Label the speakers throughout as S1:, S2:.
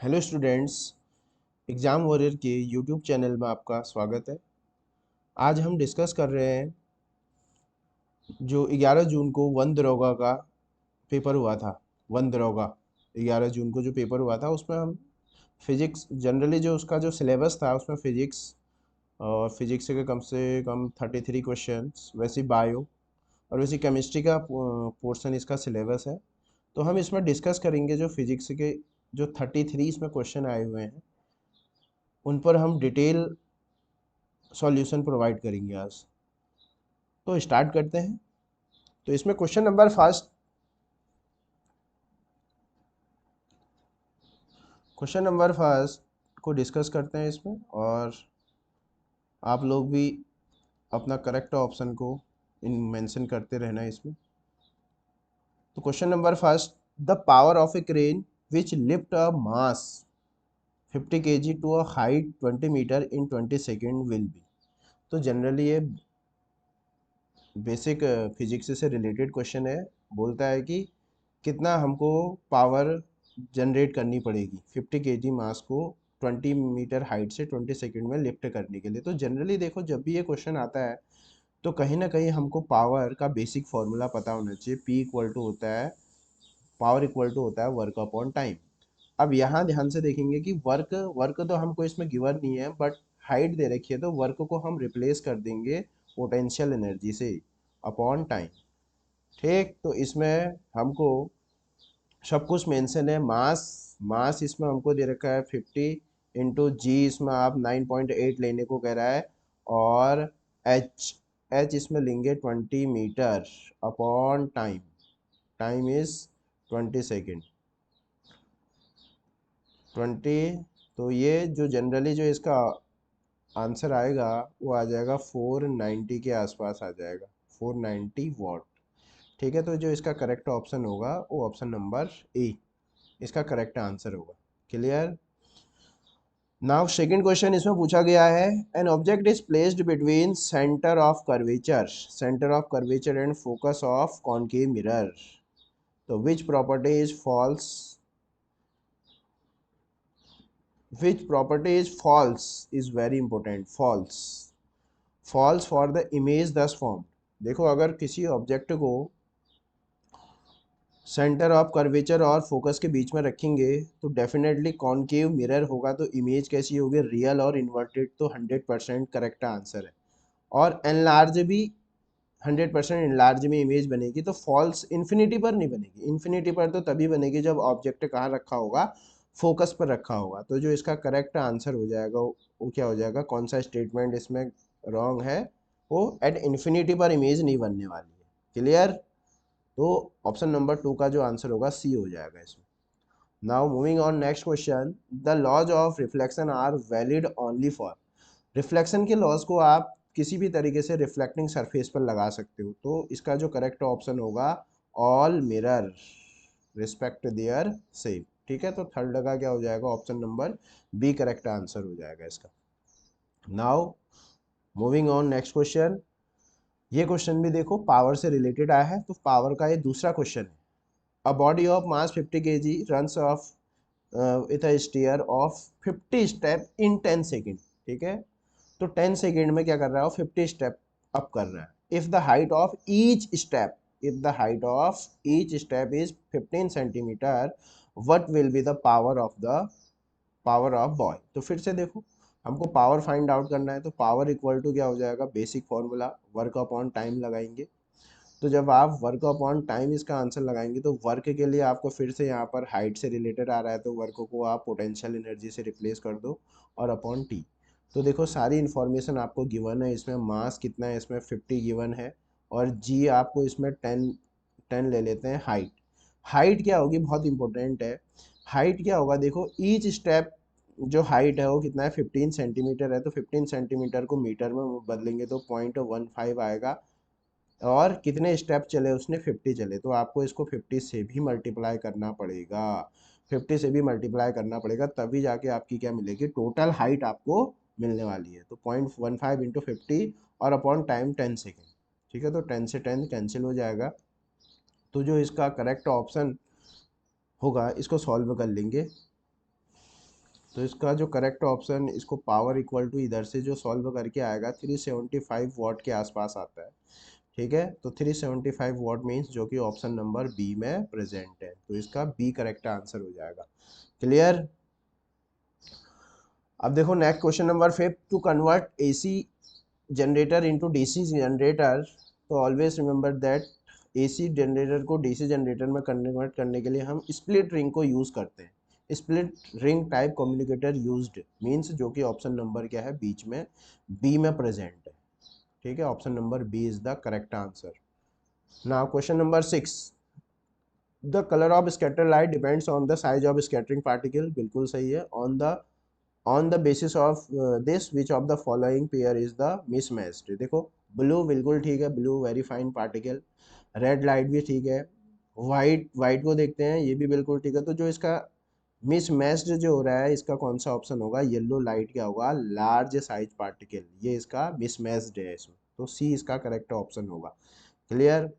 S1: Hello students. Exam warrior के YouTube channel में आपका स्वागत है। आज हम डिस्कस कर रहे हैं जो 11 जून को वन दरोगा का पेपर हुआ था। वन दरोगा 11 जून को जो पेपर हुआ था उसमें हम फिजिक्स जनरली जो उसका जो सिलेबस था उसमें फिजिक्स और फिजिक्स के कम से कम 33 क्वेश्चंस, वैसे बायो और वैसे केमिस्ट्री का पोर्शन इसका सिलेबस है। तो हम इसमें डिस्कस करेंगे जो फिजिक्स के जो 33 इसमें क्वेश्चन आए हुए हैं उन पर हम डिटेल सॉल्यूशन प्रोवाइड करेंगे आज। तो स्टार्ट करते हैं। तो इसमें क्वेश्चन नंबर फर्स्ट को डिस्कस करते हैं इसमें, और आप लोग भी अपना करेक्ट ऑप्शन को इन मेंशन करते रहना इसमें। तो question number first, the power of a crane which lift a mass 50 kg to a height 20 metre in 20 second will be. तो जनरली ये बेसिक फिजिक्स से रिलेटेड क्वेश्चन है। बोलता है कि कितना हमको पावर जनरेट करनी पड़ेगी 50 केजी मास को 20 मीटर हाइट से 20 सेकंड में लिफ्ट करने के लिए। तो जनरली देखो, जब भी ये क्वेश्चन आता है तो कहीं ना कहीं हमको पावर का बेसिक फॉर्मूला पता होना चाहिए। पी इक्वल टू होता है, पावर इक्वल टू होता है वर्क अपॉन टाइम। अब यहाँ ध्यान से देखेंगे कि वर्क वर्क तो हमको इसमें गिवन नहीं है, बट हाइट दे रखी है, तो वर्क को हम रिप्लेस कर देंगे पोटेंशियल एनर्जी से अपॉन टाइम। ठीक, तो इसमें हमको सब कुछ मेंशन है। मास मास इसमें हमको दे रखा है 50 इंटू जी, इसमें आप 9.8 लेने को कह रहा है। और एच एच इसमें लेंगे 20 metre upon time. Time is 20 second 20। तो ये जो जनरली जो इसका आंसर आएगा वो आ जाएगा 490 के आसपास आ जाएगा, 490 वॉट। ठीक है, तो जो इसका करेक्ट ऑप्शन होगा वो ऑप्शन नंबर ए इसका करेक्ट आंसर होगा। क्लियर। नाउ सेकंड क्वेश्चन इसमें पूछा गया है, an object is placed between centre of curvature and focus of concave mirror. तो which property is false is very important. False for the image thus form. देखो, अगर किसी object को centre of curvature और फोकस के बीच में रखेंगे तो डेफिनेटली कॉनकेव मिरर होगा, तो इमेज कैसी होगी, रियल और इन्वर्टेड। तो 100% करेक्ट आंसर है। और एनलार्ज भी 100% इनलार्ज में इमेज बनेगी। तो फॉल्स इन्फिनिटी पर नहीं बनेगी। इन्फिनिटी पर तो तभी बनेगी जब ऑब्जेक्ट कहाँ रखा होगा, फोकस पर रखा होगा। तो जो इसका करेक्ट आंसर हो जाएगा वो क्या हो जाएगा, कौन सा स्टेटमेंट इसमें रॉन्ग है, वो एट इन्फिनिटी पर इमेज नहीं बनने वाली है। क्लियर। तो ऑप्शन नंबर 2 का जो आंसर होगा सी हो जाएगा इसमें। Now moving on next question, the laws of reflection are valid only for. Reflection के लॉज को आप किसी भी तरीके से रिफ्लेक्टिंग सरफेस पर लगा सकते हो। तो इसका जो करेक्ट ऑप्शन होगा, all mirror respect their same. ठीक है, तो थर्ड का क्या हो जाएगा, option number B correct answer हो जाएगा इसका। Now moving on next question. ये क्वेश्चन भी देखो पावर से रिलेटेड आया है, तो पावर का ये दूसरा क्वेश्चन है। A body of mass 50 kg runs off with a stair of 50 step in 10 second. ठीक है, तो 10 सेकेंड में क्या कर रहा है, 50 स्टेप अप कर रहा है। If the height of each step is 15 centimetre, what will be the power of boy. तो फिर से देखो, हमको पावर फाइंड आउट करना है। तो पावर इक्वल टू क्या हो जाएगा, basic formula work upon time लगाएंगे। तो जब आप वर्क अपॉन टाइम इसका आंसर लगाएंगे तो वर्क के लिए आपको फिर से यहाँ पर हाइट से रिलेटेड आ रहा है, तो वर्क को आप पोटेंशियल एनर्जी से रिप्लेस कर दो और अपॉन टी। तो देखो, सारी इन्फॉर्मेशन आपको गिवन है इसमें। मास कितना है इसमें, 50 गिवन है। और जी आपको इसमें 10 ले लेते हैं। हाइट हाइट क्या होगी, बहुत इंपॉर्टेंट है। हाइट क्या होगा, देखो ईच स्टेप जो हाइट है वो कितना है, 15 सेंटीमीटर है। तो 15 सेंटीमीटर को मीटर में बदलेंगे तो 0.15 आएगा। और कितने स्टेप चले उसने, 50 चले। तो आपको इसको 50 से भी मल्टीप्लाई करना पड़ेगा। 50 से भी मल्टीप्लाई करना पड़ेगा, तभी जाके आपकी क्या मिलेगी, टोटल हाइट आपको मिलने वाली है। तो 0.15 इंटू 50 और अपॉन टाइम 10 सेकेंड। ठीक है, तो 10 से 10 कैंसिल हो जाएगा। तो जो इसका करेक्ट ऑप्शन होगा इसको सॉल्व कर लेंगे। तो इसका जो करेक्ट ऑप्शन, इसको पावर इक्वल टू इधर से जो सॉल्व करके आएगा 375 वॉट के आसपास आता है। ठीक है, तो 375 वॉट मीन्स जो कि ऑप्शन नंबर बी में प्रेजेंट है, तो इसका बी करेक्ट आंसर हो जाएगा। क्लियर। अब देखो next question number 5, to convert AC generator into DC generator, तो always remember that AC generator को डीसी जनरेटर में कन्वर्ट करने के लिए हम स्प्लिट रिंग को यूज़ करते हैं। Split ring type communicator used means जो कि ऑप्शन नंबर क्या है, बीच में बी में प्रेजेंट है। ठीक है, option number B is the correct answer. Now question number 6, the colour of scatter light depends on the size of scattering particle, बिल्कुल सही है। On the basis of this which of the following pair is the mismatched. देखो blue बिल्कुल ठीक है, blue very fine particle. Red light भी ठीक है। वाइट, वाइट को देखते हैं, ये भी बिल्कुल ठीक है। तो जो इसका मिसमैच्ड जो हो रहा है, इसका कौन सा ऑप्शन होगा, येलो लाइट क्या होगा, लार्ज साइज पार्टिकल, ये इसका मिसमैच्ड है इसमें, तो सी इसका करेक्ट ऑप्शन होगा। क्लियर।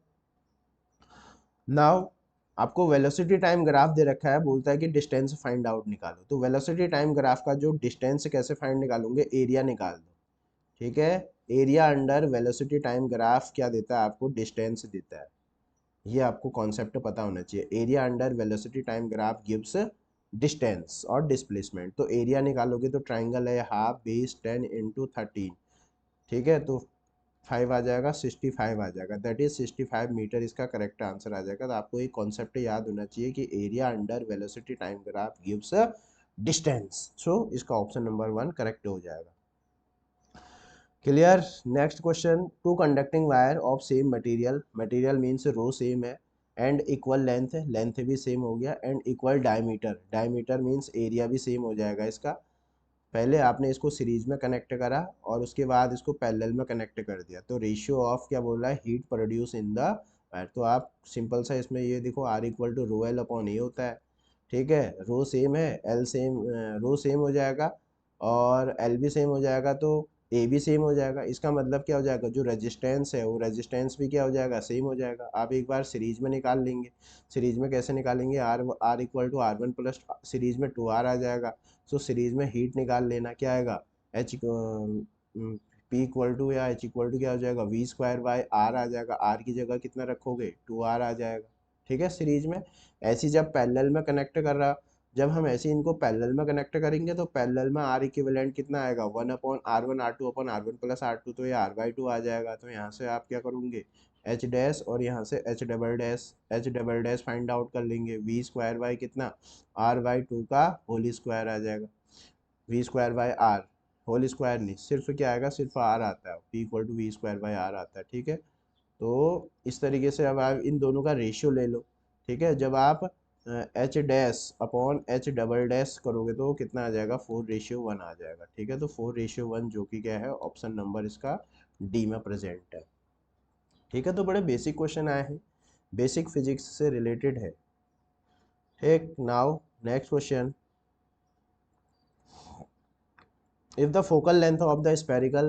S1: नाउ आपको वेलोसिटी टाइम ग्राफ दे रखा है, बोलता है कि डिस्टेंस फाइंड आउट निकालो। तो वेलोसिटी टाइम ग्राफ का जो डिस्टेंस कैसे फाइंड निकालोगे, एरिया निकाल दो। ठीक है, area under velocity time graph क्या देता है आपको, डिस्टेंस देता है। ये आपको कॉन्सेप्ट पता होना चाहिए। Area under velocity time graph gives distance और डिस्प्लेसमेंट। तो एरिया निकालोगे तो ट्राइंगल है हाफ बेस 10 इंटू 13। ठीक है, तो 5 आ जाएगा, 65 आ जाएगा, दैट इज 65 मीटर इसका करेक्ट आंसर आ जाएगा। तो आपको एक कॉन्सेप्ट याद होना चाहिए कि area under velocity time graph gives distance, so इसका ऑप्शन नंबर 1 करेक्ट हो जाएगा। Clear. Next question, two conducting wire of same material, material means rho same है, एंड इक्वल लेंथ, लेंथ भी सेम हो गया, and equal diameter, diameter means area भी same हो जाएगा इसका। पहले आपने इसको सीरीज में कनेक्ट करा और उसके बाद इसको पैरेलल में कनेक्ट कर दिया, तो रेशियो ऑफ क्या बोल रहा है, heat produce in the wire. तो आप सिंपल सा इसमें ये देखो, R equal to rho L upon A होता है। ठीक है, रो सेम है, एल सेम, रो सेम हो जाएगा और एल भी सेम हो जाएगा, तो ए भी सेम हो जाएगा। इसका मतलब क्या हो जाएगा, जो रेजिस्टेंस है वो रेजिस्टेंस भी क्या हो जाएगा, सेम हो जाएगा। आप एक बार सीरीज में निकाल लेंगे। सीरीज में कैसे निकालेंगे, R R equal to R one plus series में 2r आ जाएगा। सो सीरीज में हीट निकाल लेना, क्या आएगा, एच पी इक्वल टू या एच इक्वल टू क्या हो जाएगा, वी स्क्वायर बाय आर आ जाएगा। आर की जगह कितना रखोगे, 2r आ जाएगा। ठीक है, सीरीज में। ऐसी जब पैरेलल में कनेक्ट कर रहा, जब हम ऐसे इनको पैरेलल में कनेक्ट करेंगे तो पैरेलल में आर इक्विवेलेंट कितना आएगा, 1/r1 r2/r1 + r2, तो ये r/2 आ जाएगा। तो यहाँ से आप क्या करोगे, एच डैश और यहाँ से H double dash, H double dash find out कर लेंगे, वी स्क्वायर बाई कितना, r/2 का होल स्क्वायर आ जाएगा। V square by R, whole square नहीं, सिर्फ क्या आएगा, सिर्फ आर आता है, P equal to V square by R आता है। ठीक है, तो इस तरीके से अब आप इन दोनों का रेशियो ले लो। ठीक है, जब आप H dash upon H double dash करोगे तो कितना आ जाएगा, 4:1 आ जाएगा। ठीक है, तो 4:1 जो कि क्या है, ऑप्शन नंबर इसका डी में प्रेजेंट है। ठीक है, तो बड़े बेसिक क्वेश्चन आए हैं, बेसिक फिजिक्स से रिलेटेड है। ठीक, now next question, if the focal length of the spherical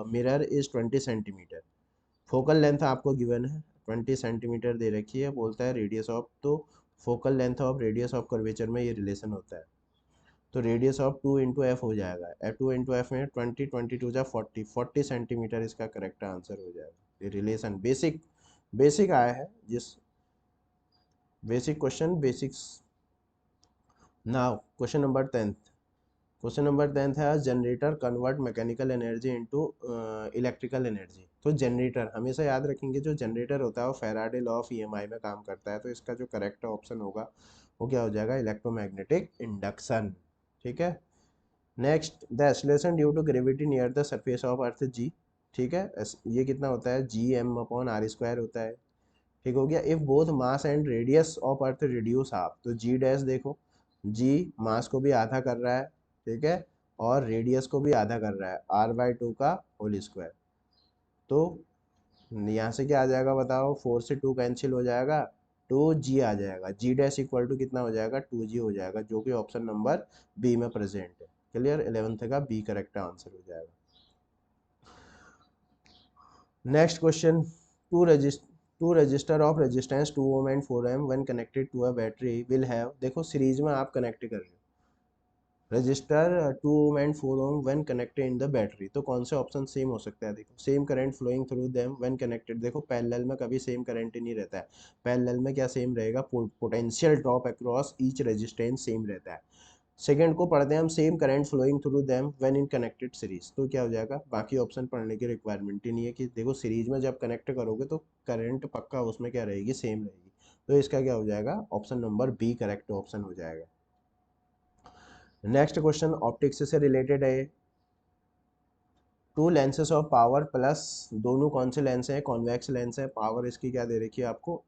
S1: mirror is 20 centimetre, focal length आपको गिवन है 20 सेंटीमीटर दे रखी है, बोलता है रेडियस ऑफ, तो focal length of radius of curvature में ये रिलेशन होता है। तो रेडियस ऑफ 2 इंटू एफ हो जाएगा, 2 इंटू एफ में 20, 22 जा 40, 40 सेंटीमीटर इसका करेक्ट आंसर हो जाएगा। ये रिलेशन बेसिक बेसिक आया है, जिस basic question basics. Now question number 10, question number 10 है, generator convert mechanical energy into electrical energy. तो जनरेटर हमेशा याद रखेंगे, जो जनरेटर होता है वो फैराडे लॉ ऑफ ईएमआई में काम करता है। तो इसका जो करेक्ट ऑप्शन होगा वो क्या हो जाएगा, इलेक्ट्रोमैग्नेटिक इंडक्शन। ठीक है, next, the acceleration due to gravity near the surface of Earth G. ठीक है, ये कितना होता है, g m/r² होता है। ठीक हो गया। If both mass and radius of earth reduce half, तो जी डैश देखो, जी मास को भी आधा कर रहा है, ठीक है, और रेडियस को भी आधा कर रहा है, r/2 का होल स्क्वायर। तो यहाँ से क्या आ जाएगा बताओ, 4 से 2 कैंसिल हो जाएगा, 2g आ जाएगा, जी डैश इक्वल टू कितना हो जाएगा, 2g हो जाएगा, जो कि ऑप्शन नंबर बी में प्रेजेंट है। क्लियर, 11th का बी करेक्ट आंसर हो जाएगा। Next question, two resistor of resistance 2 ohm and 4 ohm when connected to a battery will have, देखो सीरीज में आप कनेक्ट कर रहे हो, resistor 2 ohm and 4 ohm when connected in the battery. तो कौन से ऑप्शन सेम हो सकता है? देखो, same current flowing through them when connected. देखो पैरेलल में कभी सेम करंट ही नहीं रहता है। पैरेलल में क्या सेम रहेगा? Potential drop across each resistance same रहता है। सेकंड को पढ़ते हैं हम, same current flowing through them when in connected series. तो क्या हो जाएगा? बाकी ऑप्शन पढ़ने की रिक्वायरमेंट ही नहीं है कि देखो सीरीज में जब कनेक्ट करोगे तो करंट पक्का उसमें क्या रहेगी? सेम रहेगी। तो इसका क्या हो जाएगा? Option number B correct option हो जाएगा। नेक्स्ट क्वेश्चन ऑप्टिक्स से रिलेटेड है। Two lenses of power plus, दोनों कौन से लेंस हैं? कॉन्वेक्स लेंस है। पावर इसकी क्या दे रखी है आपको?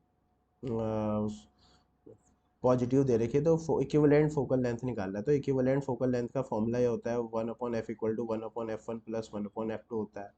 S1: पॉजिटिव दे रखी है। तो इक्विवेलेंट फोकल लेंथ निकालना है। तो इक्विवेलेंट फोकल लेंथ का फॉर्मूला ये होता है 1/f equal to 1/f1 plus 1/f2 होता है।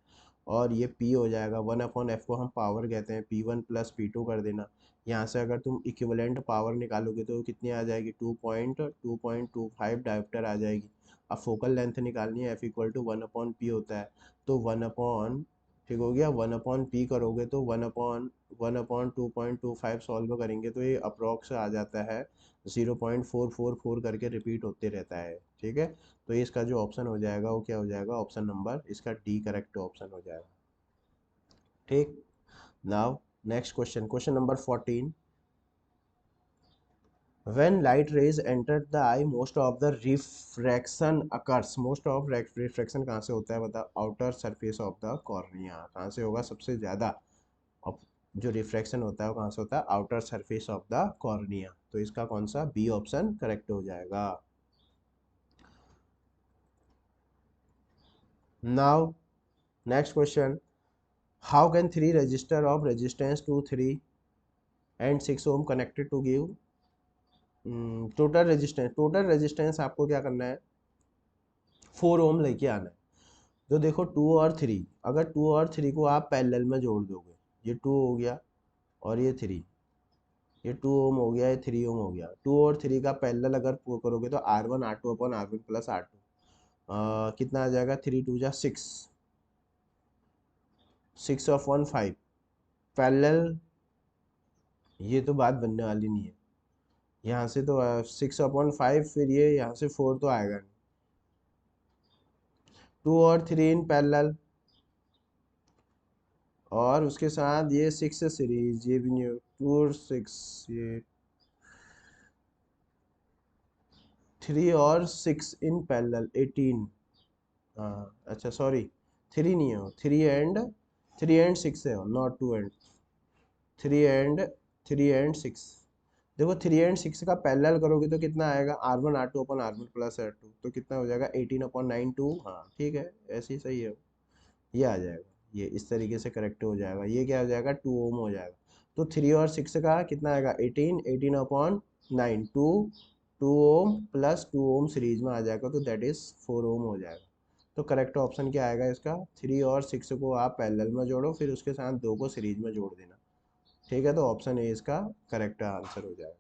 S1: और ये P हो जाएगा, 1/f को हम पावर कहते हैं, P1 प्लस P2 कर देना। यहाँ से अगर तुम इक्विवेलेंट पावर निकालोगे तो कितनी आ जाएगी? 2.25 डायोप्टर आ जाएगी। अब फोकल लेंथ निकालनी है, F इक्वल टू 1/P होता है। तो 1/, ठीक हो गया, 1/P करोगे तो 1/2.25 सॉल्व करेंगे तो ये अप्रॉक्स आ जाता है 0.444 करके रिपीट होते रहता है। ठीक है, तो इसका जो ऑप्शन हो जाएगा वो क्या हो जाएगा? ऑप्शन नंबर इसका डी करेक्ट ऑप्शन हो जाएगा। ठीक, now next question, question number 14। when light rays enter the eye most of the refraction occurs। most of refraction कहाँ से होता है बता? outer surface of the cornea। कहाँ से होगा सबसे ज़्यादा? अब जो रिफ्रैक्शन होता है वो कहाँ से होता है? Outer surface of the cornea. तो इसका कौन सा? बी ऑप्शन करेक्ट हो जाएगा। Now next question, how can three resistor of resistance 2, 3 and 6 ohm connected to give total resistance? Total resistance आपको क्या करना है? 4 ओम लेके आना है। तो देखो 2 और 3, अगर 2 और 3 को आप पैरेलल में जोड़ दोगे, ये 2 हो गया और ये 3, ये 2 ओम हो गया, ये 3 ओम हो गया। 2 और 3 का पैरेलल अगर करोगे तो R1 R2 upon R1 plus R2 कितना आ जाएगा? 3 2 जा 6, 6/1 5 पैरेलल। ये तो बात बनने वाली नहीं है। यहाँ से तो 6/5, फिर ये यहाँ से 4 तो आएगा नहीं। 2 और 3 इन पैरेलल, और उसके साथ ये 6 सीरीज, ये भी नहीं। 2 और 6, ये 3 और 6 इन पैरेलल 18। हाँ अच्छा सॉरी, 3 नहीं हो, 3 एंड 6 है, नॉट 2 एंड 3 एंड 6। देखो 3 एंड 6 का पैरेलल करोगे तो कितना आएगा? R1 R2 upon R1 plus R2, तो कितना हो जाएगा? 18/9 2। हाँ ठीक है, ऐसे ही सही है, ये आ जाएगा। ये इस तरीके से करेक्ट हो जाएगा। ये क्या हो जाएगा? 2 ओम हो जाएगा। तो 3 और 6 का कितना आएगा? 18 2, 2 ओम प्लस 2 ओम सीरीज में आ जाएगा, तो दैट इज 4 ओम हो जाएगा। तो करेक्ट ऑप्शन क्या आएगा इसका? 3 और 6 को आप पैरेलल में जोड़ो, फिर उसके साथ 2 को सीरीज में जोड़ देना। ठीक है, तो ऑप्शन ए इसका करेक्ट आंसर हो जाएगा।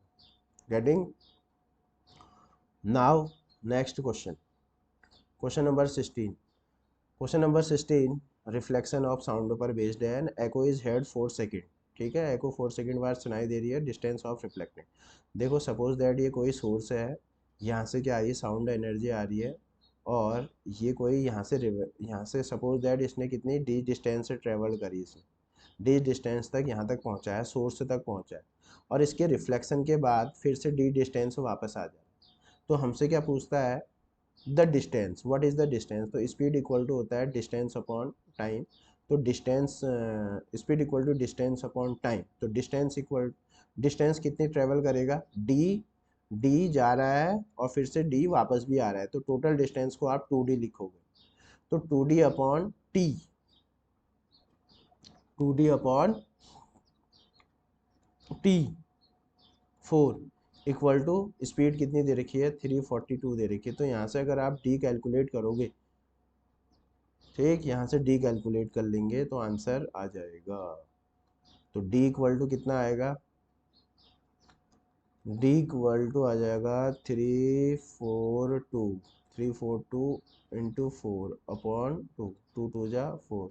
S1: Getting? Now next question, question number 16। Question number 16, reflection of sound पर बेस्ड है and echo is head 4 second. ठीक है, एको 4 सेकेंड बाद सुनाई दे रही है, डिस्टेंस ऑफ रिफ्लेक्टिंग। देखो सपोज दैट ये कोई सोर्स है, यहाँ से क्या आ रही है? साउंड एनर्जी आ रही है, और ये कोई यहाँ से सपोज दैट इसने कितनी डी डिस्टेंस से ट्रेवल करी, इसने डी डिस्टेंस तक यहाँ तक पहुँचा है, सोर्स तक पहुँचा है, और इसके रिफ्लेक्शन के बाद फिर से डी डिस्टेंस वापस आ जाए। तो हमसे क्या पूछता है? The distance, what is the distance? तो स्पीड इक्वल टू होता है डिस्टेंस अपॉन टाइम। तो distance, speed equal to distance upon time. तो डिस्टेंस कितनी ट्रेवल करेगा? डी, डी जा रहा है और फिर से डी वापस भी आ रहा है, तो टोटल डिस्टेंस को आप 2D लिखोगे। तो 2D upon T, 2D upon T 4 equal to speed कितनी दे रखी है? 342 दे रखी है। तो यहाँ से अगर आप डी कैलकुलेट करोगे, ठीक, यहाँ से डी कैलकुलेट कर लेंगे तो आंसर आ जाएगा। तो डी इक्वल टू कितना आएगा? डी इक्वल टू आ जाएगा 342 टू 2 जा 4,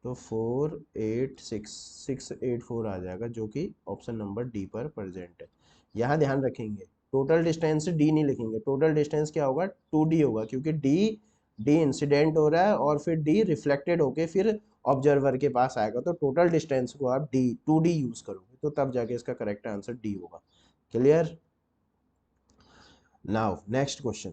S1: तो 4 8 6 6 8 4 आ जाएगा, जो कि ऑप्शन नंबर डी पर प्रेजेंट है। यहाँ ध्यान रखेंगे टोटल डिस्टेंस डी नहीं लिखेंगे, टोटल डिस्टेंस क्या होगा, 2d होगा, क्योंकि डी डी इंसिडेंट हो रहा है और फिर डी रिफ्लेक्टेड होके फिर ऑब्जर्वर के पास आएगा, तो टोटल डिस्टेंस को आप डी 2d यूज करोगे तो तब जाके इसका करेक्ट आंसर डी होगा। Clear? Now next question,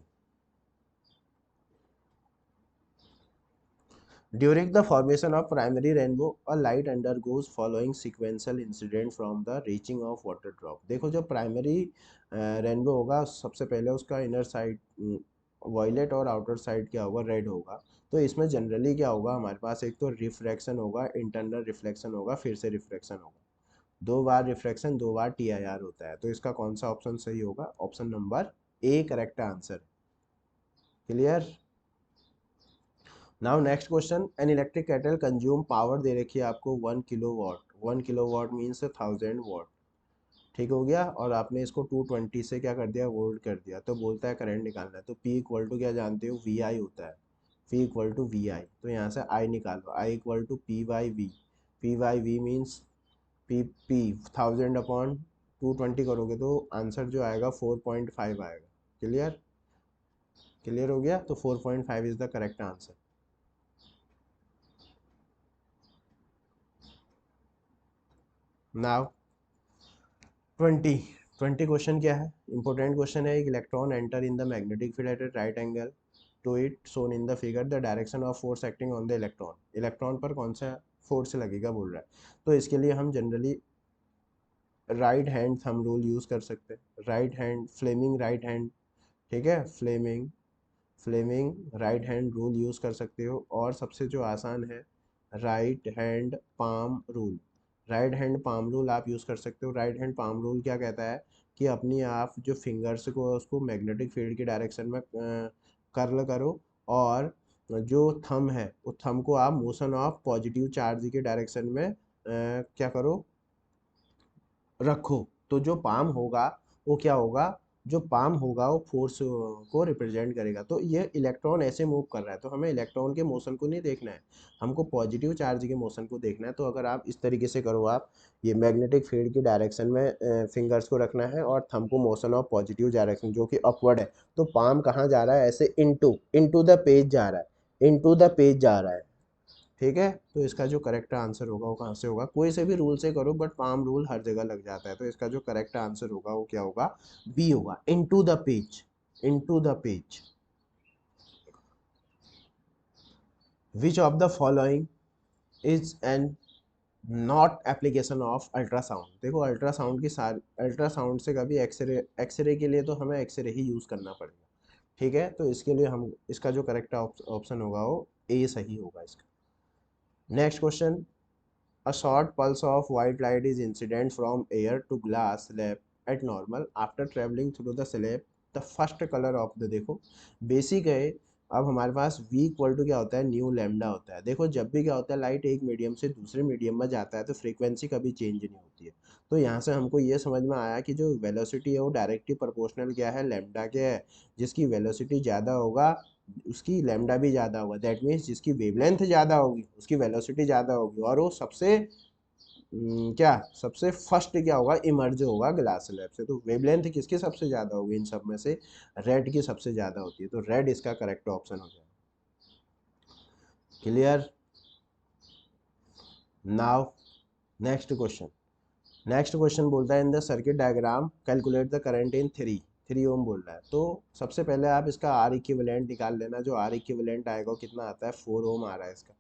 S1: during the formation of primary rainbow a light undergoes following sequential incident from the reaching of water drop. देखो जो प्राइमरी रेनबो होगा सबसे पहले उसका इनर साइड वॉयलेट और आउटर साइड क्या होगा, रेड होगा। तो इसमें जनरली क्या होगा हमारे पास, एक तो रिफ्रैक्शन होगा, इंटरनल रिफ्लेक्शन होगा, फिर से रिफ्रैक्शन होगा, 2 बार रिफ्रैक्शन 2 बार TIR होता है। तो इसका कौन सा ऑप्शन सही होगा, option number A correct answer. Clear? Now next question, an electric kettle consume power दे रखी है आपको 1 किलोवाट, 1 किलोवाट मीन्स 1000 वाट, ठीक हो गया, और आपने इसको 220 से क्या कर दिया, वोल्ट कर दिया, तो बोलता है करंट निकालना है, तो P इक्वल टू क्या जानते हो, VI होता है, P इक्वल टू VI, तो यहाँ से I निकालो, I equal to P/V, P/V means P 1000/220 करोगे तो आंसर जो आएगा 4.5 आएगा। क्लियर? क्लियर हो गया, तो 4.5 is the correct answer. Now 20 question क्या है, इंपॉर्टेंट क्वेश्चन है, एक electron enter in the magnetic field at right angle to it shown in the figure, the direction of force acting on the electron, electron पर कौन सा force लगेगा बोल रहा है। तो इसके लिए हम generally right hand thumb rule use कर सकते हैं, right hand Fleming right hand, ठीक है, Fleming Fleming right hand rule use कर सकते हो, और सबसे जो आसान है right hand palm rule, right hand palm rule आप यूज़ कर सकते हो। राइट हैंड पाम रूल क्या कहता है कि अपनी आप जो फिंगर्स को उसको मैग्नेटिक फील्ड की डायरेक्शन में कर्ल करो, और जो थंब है उस थंब को आप मोशन ऑफ पॉजिटिव चार्ज के डायरेक्शन में क्या करो, रखो, तो जो पाम होगा वो क्या होगा, जो पाम होगा वो फोर्स को रिप्रेजेंट करेगा। तो ये इलेक्ट्रॉन ऐसे मूव कर रहा है, तो हमें इलेक्ट्रॉन के मोशन को नहीं देखना है, हमको पॉजिटिव चार्ज के मोशन को देखना है। तो अगर आप इस तरीके से करो, आप ये मैग्नेटिक फील्ड की डायरेक्शन में फिंगर्स को रखना है और थंब को मोशन ऑफ पॉजिटिव डायरेक्शन जो कि अपवर्ड है, तो पाम कहाँ जा रहा है, ऐसे इनटू इनटू द पेज जा रहा है, इनटू द पेज जा रहा है, ठीक है। तो इसका जो करेक्ट आंसर होगा वो कहाँ से होगा, कोई से भी रूल से करो बट पाम रूल हर जगह लग जाता है, तो इसका जो करेक्ट आंसर होगा वो क्या होगा, बी होगा, into the page, into the page. Which of the following is an not application of ultrasound. देखो अल्ट्रासाउंड की सारी, अल्ट्रासाउंड से कभी एक्सरे, एक्सरे के लिए तो हमें एक्सरे ही यूज़ करना पड़ेगा, ठीक है। तो इसके लिए हम, इसका जो करेक्ट ऑप्शन होगा वो ए सही होगा इसका। Next question, a short pulse of white light is incident from air to glass slab at normal after traveling through the slab, the first color of the, देखो बेसिक है। अब हमारे पास v इक्वल टू क्या होता है, new lambda होता है। देखो जब भी क्या होता है, लाइट एक मीडियम से दूसरे मीडियम में जाता है तो फ्रीक्वेंसी कभी चेंज नहीं होती है। तो यहाँ से हमको ये समझ में आया कि जो वेलोसिटी है वो डायरेक्टली प्रोपोर्शनल क्या है, लैम्डा के है। जिसकी वेलोसिटी ज़्यादा होगा उसकी लैम्डा भी ज़्यादा होगा, दैट मीन्स जिसकी वेवलेंथ ज़्यादा होगी उसकी वेलोसिटी ज़्यादा होगी, और वो सबसे क्या सबसे फर्स्ट क्या होगा, इमर्ज होगा ग्लास स्लैब से। तो वेवलेंथ किसकी सबसे ज़्यादा होगी इन सब में से, रेड की सबसे ज़्यादा होती है, तो रेड इसका करेक्ट ऑप्शन हो जाएगा। Clear? Now next question, next question बोलता है in the circuit diagram calculate the current in 3 ओम बोल रहा है। तो सबसे पहले आप इसका आर इक्विवेलेंट निकाल लेना, जो आर इक्विवेलेंट आएगा कितना आता है, 4 ओम आ रहा है इसका,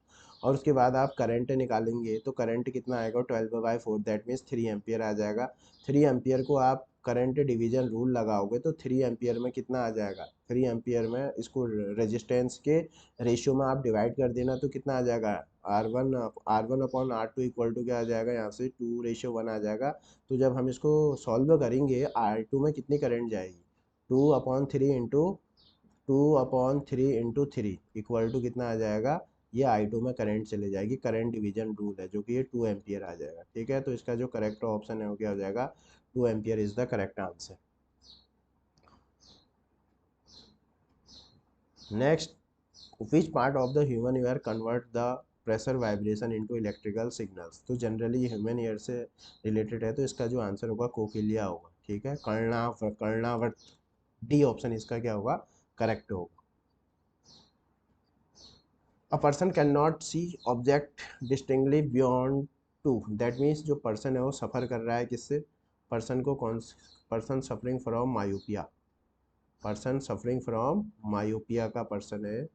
S1: और उसके बाद आप करंट निकालेंगे तो करंट कितना आएगा, 12/4, दैट मीन्स 3 एम्पियर आ जाएगा। 3 एम्पियर को आप करंट डिवीजन रूल लगाओगे तो 3 एम्पियर में कितना आ जाएगा, 3 एम्पियर में इसको रेजिस्टेंस के रेशियो में आप डिवाइड कर देना तो कितना आ जाएगा, R1/R2 इक्वल टू क्या आ जाएगा, यहाँ से 2:1 आ जाएगा। तो जब हम इसको सॉल्व करेंगे R2 में कितनी करंट जाएगी, 2/3 इक्वल टू कितना आ जाएगा, ये I2 में करंट चले जाएगी, करंट डिवीजन रूल है जो कि ये 2 एम्पियर आ जाएगा, ठीक है। तो इसका जो करेक्ट ऑप्शन है वो क्या हो जाएगा, 2 ampere is the correct answer. Next, which part of the human ear convert the pressure vibration into electrical signals. तो जनरली ह्यूमन ईयर से रिलेटेड है, तो इसका जो आंसर होगा कोकिलिया होगा, ठीक है, कर्णावर्त, डी ऑप्शन इसका क्या होगा, करेक्ट होगा। A person can not see object distinctly beyond two, that means जो पर्सन है वो सफ़र कर रहा है किससे, पर्सन को कौन, person suffering from myopia, person suffering from myopia का पर्सन है।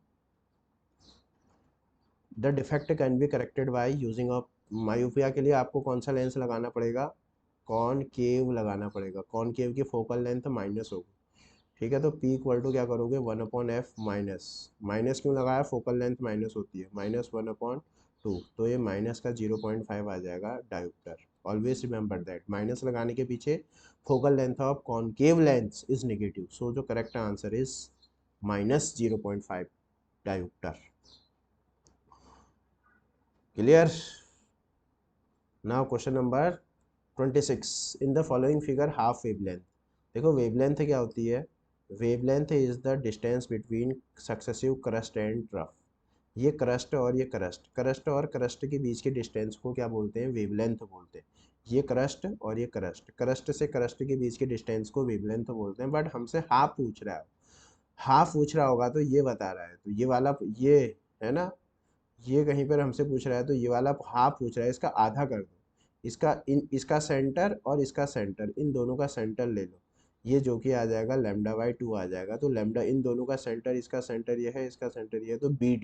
S1: The defect can be corrected by using a, myopia के लिए आपको कौन सा लेंस लगाना पड़ेगा, कॉनकेव लगाना पड़ेगा, कॉनकेव की फोकल लेंथ माइनस होगी। ठीक है, तो पी इक्वल टू क्या करोगे, 1/f माइनस, माइनस क्यों लगाया, फोकल लेंथ माइनस होती है, -1/2, तो ये माइनस का 0.5 आ जाएगा dioptre. Always remember that minus लगाने के पीछे focal length of concave lens is negative, so जो correct answer is -0.5 dioptre. Clear. Now question number 26, in the following figure half wavelength. देखो वेवलेंथ क्या होती है, wavelength is the distance between successive crest and trough. ये crest और ये crust, crust और crust के बीच के डिस्टेंस को क्या बोलते हैं, वेवलेंथ बोलते हैं। ये क्रस्ट और ये क्रस्ट, क्रस्ट से क्रस्ट के बीच के डिस्टेंस को वेवलेंथ बोलते हैं, बट हमसे हाफ पूछ रहा है, हाफ पूछ रहा होगा तो ये बता रहा है, तो ये वाला ये है ना, ये कहीं पर हमसे पूछ रहा है तो ये वाला हाफ पूछ रहा है, इसका आधा कर दो, इसका सेंटर और इसका सेंटर, इन दोनों का सेंटर ले लो, ये जो कि आ जाएगा λ/2 आ जाएगा, तो लैम्डा इन दोनों का सेंटर, इसका सेंटर ये है, इसका सेंटर ये है, तो बी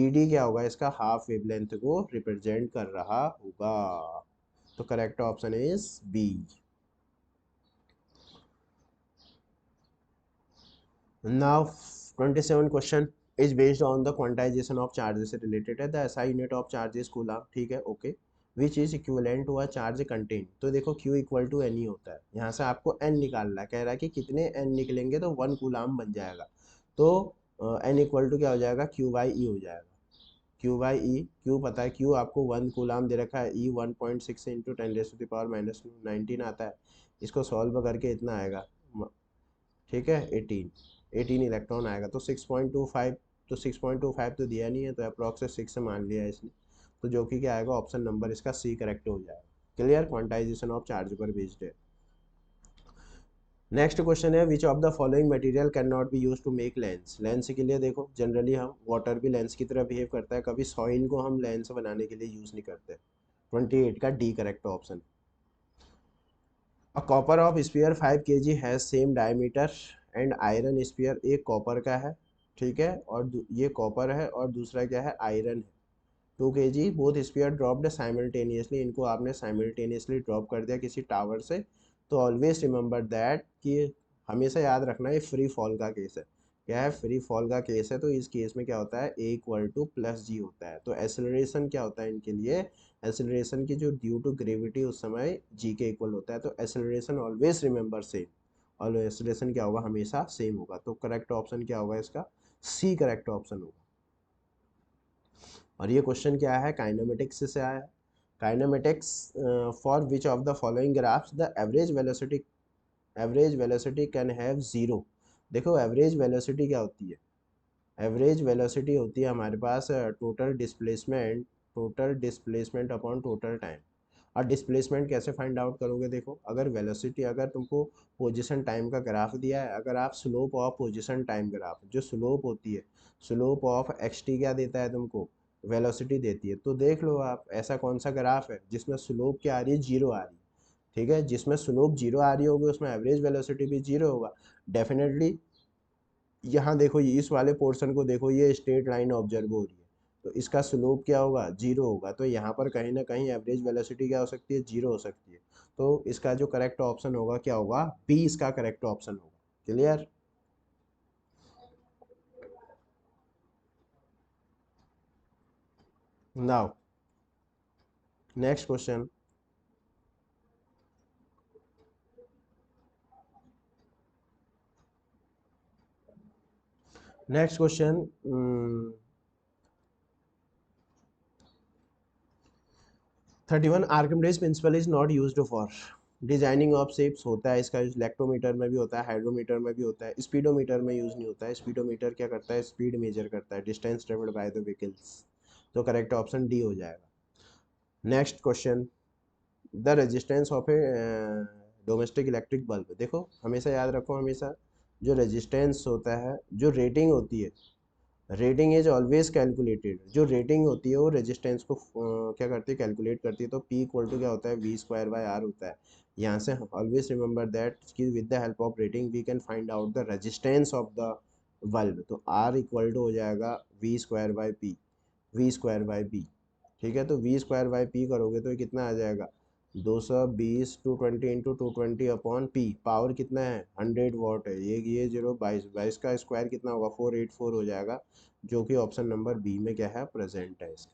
S1: डी क्या होगा, इसका हाफ वेवलेंथ को रिप्रेजेंट कर रहा होगा, तो correct option is B. Now 27 question is based on the quantization of charges से related है, the SI unit of charge is coulomb, ठीक है, okay, which is equivalent to a charge contained, तो देखो Q इक्वल टू एन ही होता है, यहाँ से आपको n निकालना है, कह रहा है कि कितने n निकलेंगे तो 1 कूलाम बन जाएगा, तो n इक्वल टू क्या हो जाएगा, Q/E हो जाएगा, Q/E, Q पता है, Q आपको 1 कूलाम दे रखा है, E 1.6 इंटू 10⁻⁻19 आता है, इसको सॉल्व करके इतना आएगा, ठीक है, 18 इलेक्ट्रॉन आएगा, तो 6.25, तो 6.25 तो दिया नहीं है, तो अप्रॉक्स 6 से मान लिया है इसने, तो जो कि क्या आएगा, ऑप्शन नंबर इसका सी करेक्ट हो जाएगा। क्लियर, क्वांटाइजेशन ऑफ चार्ज पर बेस्ड है। नेक्स्ट क्वेश्चन है, which of the following material can not be use to make lens. Lens के लिए देखो जनरली हम, वाटर भी लेंस की तरह बिहेव करता है, कभी सॉइल को हम लेंस बनाने के लिए यूज नहीं करते। 28 का D correct option. A copper of sphere 5 kg has same diameter and iron sphere, एक कॉपर का है, ठीक है, और ये कॉपर है और दूसरा क्या है, आयरन है, 2 kg, both sphere dropped simultaneously, इनको आपने साइमल्टेनियसली ड्रॉप कर दिया किसी टावर से, तो ऑलवेज रिमेंबर दैट कि हमेशा याद रखना ये फ्री फॉल का केस है, क्या है, फ्री फॉल का केस है, तो इस केस में क्या होता है, ए इक्वल टू प्लस जी होता है, तो एसेलरेशन क्या होता है इनके लिए, एसेलरेशन की जो ड्यू टू ग्रेविटी उस समय जी के इक्वल होता है, तो एसेलरेशन ऑलवेज रिमेंबर सेम, और एसेलरेशन क्या होगा, हमेशा सेम होगा, तो करेक्ट ऑप्शन क्या होगा इसका, सी करेक्ट ऑप्शन होगा। और ये क्वेश्चन क्या है, काइनेमेटिक्स से आया है। Kinematics, for which of the following graphs the average velocity can have zero. देखो एवरेज वेलोसिटी क्या होती है, एवरेज वेलोसिटी होती है हमारे पास total displacement upon total time. और डिस्प्लेसमेंट कैसे फाइंड आउट करोगे, देखो अगर वेलोसिटी, अगर तुमको पोजीशन टाइम का ग्राफ दिया है, अगर आप slope of position time graph, जो स्लोप होती है, स्लोप ऑफ एक्स टी क्या देता है तुमको, वेलोसिटी देती है, तो देख लो आप ऐसा कौन सा ग्राफ है जिसमें स्लोप क्या आ रही है, जीरो आ रही है, ठीक है, जिसमें स्लोप जीरो आ रही होगी उसमें एवरेज वेलोसिटी भी जीरो होगा डेफिनेटली। यहाँ देखो ये इस वाले पोर्शन को देखो, ये स्ट्रेट लाइन ऑब्जर्व हो रही है, तो इसका स्लोप क्या होगा, जीरो होगा, तो यहाँ पर कहीं ना कहीं एवरेज वेलोसिटी क्या हो सकती है, जीरो हो सकती है, तो इसका जो करेक्ट ऑप्शन होगा क्या होगा, बी इसका करेक्ट ऑप्शन होगा। Clear. Now next question, next question 31, Archimedes principal is not used for designing of shapes, होता है इसका यूज इलेक्ट्रोमीटर में भी होता है, हाइड्रोमीटर में भी होता है, स्पीडोमीटर में यूज नहीं होता है, स्पीडोमीटर क्या करता है, स्पीड मेजर करता है, distance travelled by the vehicles, तो करेक्ट ऑप्शन डी हो जाएगा। Next question, the resistance of A domestic electric bulb, देखो हमेशा याद रखो, हमेशा जो रेजिस्टेंस होता है, जो रेटिंग होती है, रेटिंग इज ऑलवेज कैलकुलेटेड, जो रेटिंग होती है वो रेजिस्टेंस को क्या करती है, कैलकुलेट करती है। तो पी इक्वल टू क्या होता है, वी स्क्वायर बाय आर होता है। यहाँ से ऑलवेज रिमेंबर दैट कि with the help of rating we can find out the resistance of the bulb. तो आर इक्वल टू हो जाएगा V square by P, V square by P. ठीक है, तो वी स्क्वायर बाय पी करोगे तो ये कितना आ जाएगा, 220 220 इंटू 220 अपॉन पी, पावर कितना है 100 वाट है, ये जीरो 22 का स्क्वायर कितना होगा 484 हो जाएगा, जो कि ऑप्शन नंबर बी में क्या है, प्रेजेंट है इसका।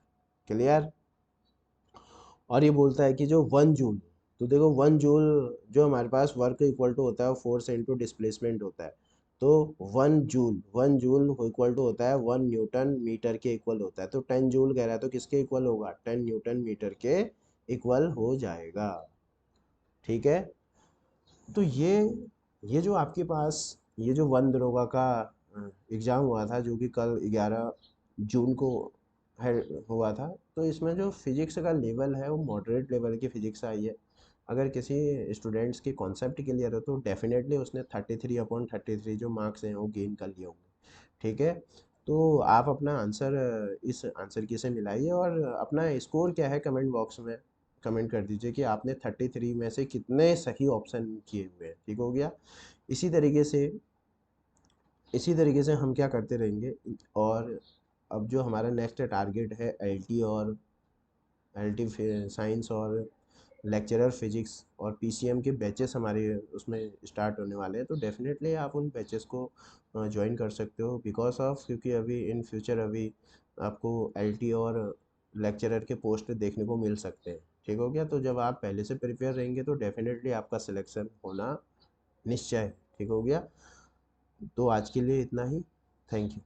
S1: क्लियर। और ये बोलता है कि जो 1 जूल, तो देखो 1 जूल जो हमारे पास वर्क इक्वल टू होता है फोर्स इंटू डिस्प्लेसमेंट होता है। तो 1 जूल इक्वल टू होता है 1 न्यूटन मीटर के इक्वल होता है। तो 10 जूल कह रहा है तो किसके इक्वल होगा, 10 न्यूटन मीटर के इक्वल हो जाएगा। ठीक है, तो ये जो आपके पास ये जो वन दरोगा का एग्ज़ाम हुआ था, जो कि कल 11 जून को है हुआ था, तो इसमें जो फिजिक्स का लेवल है वो मॉडरेट लेवल की फिजिक्स आई है। अगर किसी स्टूडेंट्स की कॉन्सेप्ट क्लियर हो तो डेफिनेटली उसने 33/33 जो मार्क्स हैं वो गेन कर लिए होंगे। ठीक है, तो आप अपना आंसर इस आंसर की से मिलाइए, और अपना स्कोर क्या है कमेंट बॉक्स में कमेंट कर दीजिए कि आपने 33 में से कितने सही ऑप्शन किए हुए हैं। ठीक हो गया। इसी तरीके से इसी तरीके से हम क्या करते रहेंगे। और अब जो हमारा नेक्स्ट टारगेट है एलटी और एलटी साइंस और लेक्चरर फिजिक्स और पीसीएम के बैचेस हमारे उसमें स्टार्ट होने वाले हैं, तो डेफिनेटली आप उन बैचेस को ज्वाइन कर सकते हो, बिकॉज ऑफ क्योंकि अभी इन फ्यूचर अभी आपको एलटी और लेक्चरर के पोस्ट देखने को मिल सकते हैं। ठीक हो गया, तो जब आप पहले से प्रिपेयर रहेंगे तो डेफिनेटली आपका सिलेक्शन होना निश्चय है। ठीक हो गया, तो आज के लिए इतना ही। Thank you.